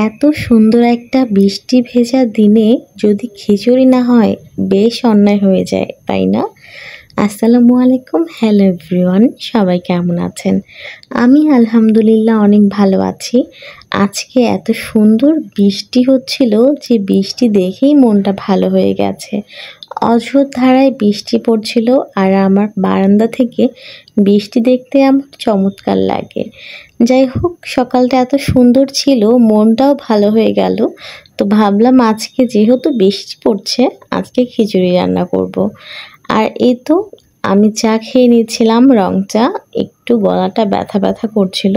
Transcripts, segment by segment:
এত সুন্দর একটা বৃষ্টি ভেজা দিনে যদি খিচুড়ি না হয় বেশ অন্যায় হয়ে যায়, তাই না? আসসালামু আলাইকুম, হ্যালো এভরিওয়ান, সবাই কেমন আছেন? আমি আলহামদুলিল্লাহ অনেক ভালো আছি। আজকে এত সুন্দর বৃষ্টি হচ্ছিল যে বৃষ্টি দেখেই মনটা ভালো হয়ে গেছে। অঝোর ধারায় বৃষ্টি পড়ছিল আর আমার বারান্দা থেকে বৃষ্টি দেখতে আমার চমৎকার লাগে। যাই হোক, সকালটা এত সুন্দর ছিল, মনটাও ভালো হয়ে গেল। তো ভাবলাম আজকে যেহেতু বৃষ্টি পড়ছে, আজকে খিচুড়ি রান্না করব। আর এই তো আমি চা খেয়ে নিয়েছিলাম, রং চা। একটু গলাটা ব্যথা ব্যথা করছিল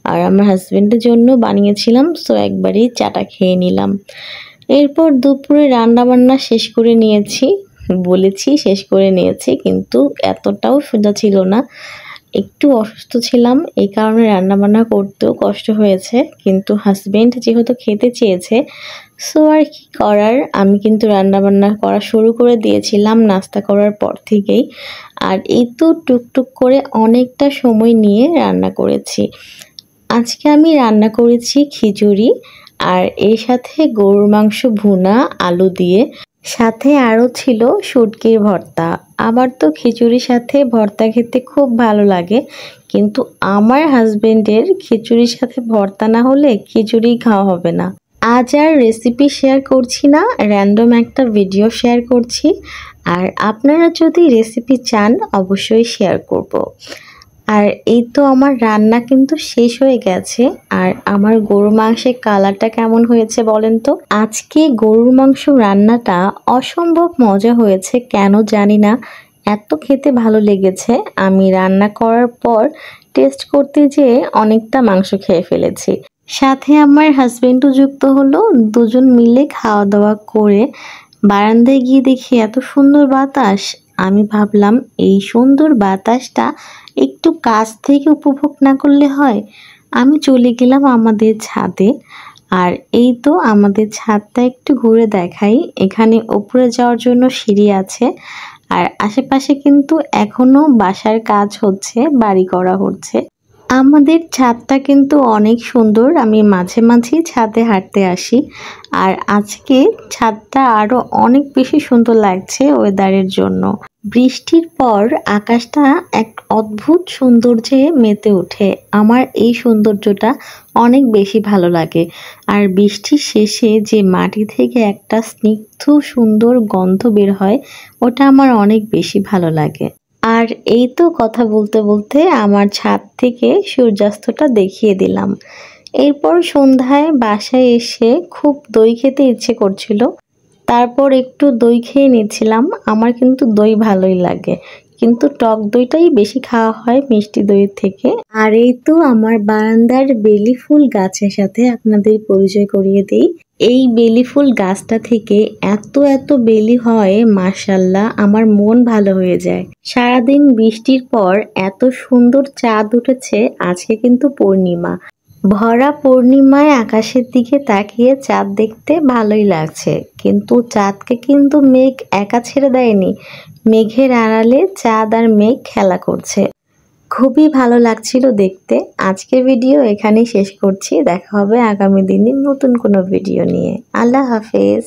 আর আমার হাজবেন্ডের জন্য বানিয়েছিলাম, সো একবারই চাটা খেয়ে নিলাম। এরপর দুপুরে রান্নাবান্না শেষ করে নিয়েছি, বলেছি শেষ করে নিয়েছি, কিন্তু এতটাও সোজা ছিল না। একটু অসুস্থ ছিলাম, এই কারণে রান্নাবান্না করতেও কষ্ট হয়েছে, কিন্তু হাজবেন্ড যেহেতু খেতে চেয়েছে, সো আর কি করার, আমি কিন্তু রান্নাবান্না করা শুরু করে দিয়েছিলাম নাস্তা করার পর থেকেই। আর এই তো টুকটুক করে অনেকটা সময় নিয়ে রান্না করেছি। আজকে আমি রান্না করেছি খিচুড়ি, আর এর সাথে গরুর মাংস ভুনা আলু দিয়ে, সাথে আরও ছিল শুটকির ভর্তা। আমার তো খিচুড়ির সাথে ভর্তা খেতে খুব ভালো লাগে, কিন্তু আমার হাজবেন্ডের খিচুড়ির সাথে ভর্তা না হলে খিচুড়ি খাওয়া হবে না। আজ আর রেসিপি শেয়ার করছি না, র্যান্ডম একটা ভিডিও শেয়ার করছি। আর আপনারা যদি রেসিপি চান অবশ্যই শেয়ার করব। আর এই তো আমার রান্না কিন্তু শেষ হয়ে গেছে। আর আমার গরুর মাংসের কালারটা কেমন হয়েছে বলেন তো? আজকে গরুর মাংস রান্নাটা অসম্ভব মজা হয়েছে, কেন জানি না, এত খেতে ভালো লেগেছে। আমি রান্না করার পর টেস্ট করতে যেয়ে অনেকটা মাংস খেয়ে ফেলেছি। সাথে আমার হাজবেন্ডও যুক্ত হলো, দুজন মিলে খাওয়া দাওয়া করে বারান্দায় গিয়ে দেখি এত সুন্দর বাতাস। আমি ভাবলাম এই সুন্দর বাতাসটা একটু কাছ থেকে উপভোগ না করলে হয়। আমি চলে গেলাম আমাদের ছাদে। আর এই তো আমাদের ছাদটা একটু ঘুরে দেখাই। এখানে উপরে যাওয়ার জন্য সিঁড়ি আছে, আর আশেপাশে কিন্তু এখনো বাসার কাজ হচ্ছে, বাড়ি করা হচ্ছে। আমাদের ছাদটা কিন্তু অনেক সুন্দর, আমি মাঝে মাঝেই ছাদে হাঁটতে আসি। আর আজকে ছাদটা আরো অনেক বেশি সুন্দর লাগছে ওয়েদারের জন্য। বৃষ্টির পর আকাশটা এক অদ্ভুত সৌন্দর্যে মেতে ওঠে। আমার এই সৌন্দর্যটা অনেক বেশি ভালো লাগে। আর বৃষ্টির শেষে যে মাটি থেকে একটা স্নিগ্ধ সুন্দর গন্ধ বের হয়, ওটা আমার অনেক বেশি ভালো লাগে। আর এই তো কথা বলতে বলতে আমার ছাদ থেকে সূর্যাস্তটা দেখিয়ে দিলাম। এরপর সন্ধ্যায় বাসায় এসে খুব দই খেতে ইচ্ছে করছিল, তারপর একটু দই খেয়ে নিয়েছিলাম। আমার কিন্তু দই ভালোই লাগে, কিন্তু টক দইটাই বেশি খাওয়া হয় মিষ্টি দইয়ের থেকে। আর এই তো আমার বারান্দার বেলি ফুল গাছের সাথে আপনাদের পরিচয় করিয়ে দিই। এই বেলি ফুল গাছটা থেকে এত এত বেলি হয়, মাশাআল্লাহ, আমার মন ভালো হয়ে যায়। সারাদিন বৃষ্টির পর এত সুন্দর চাঁদ উঠেছে। আজকে কিন্তু পূর্ণিমা, ভরা পূর্ণিমায় আকাশের দিকে তাকিয়ে চাঁদ দেখতে ভালোই লাগছে, কিন্তু চাঁদকে কিন্তু মেঘ একা ছেড়ে দেয়নি। মেঘের আড়ালে চাঁদ আর মেঘ খেলা করছে, খুবই ভালো লাগছিল দেখতে। আজকের ভিডিও এখানেই শেষ করছি, দেখা হবে আগামী দিনে নতুন কোনো ভিডিও নিয়ে। আল্লাহ হাফেজ।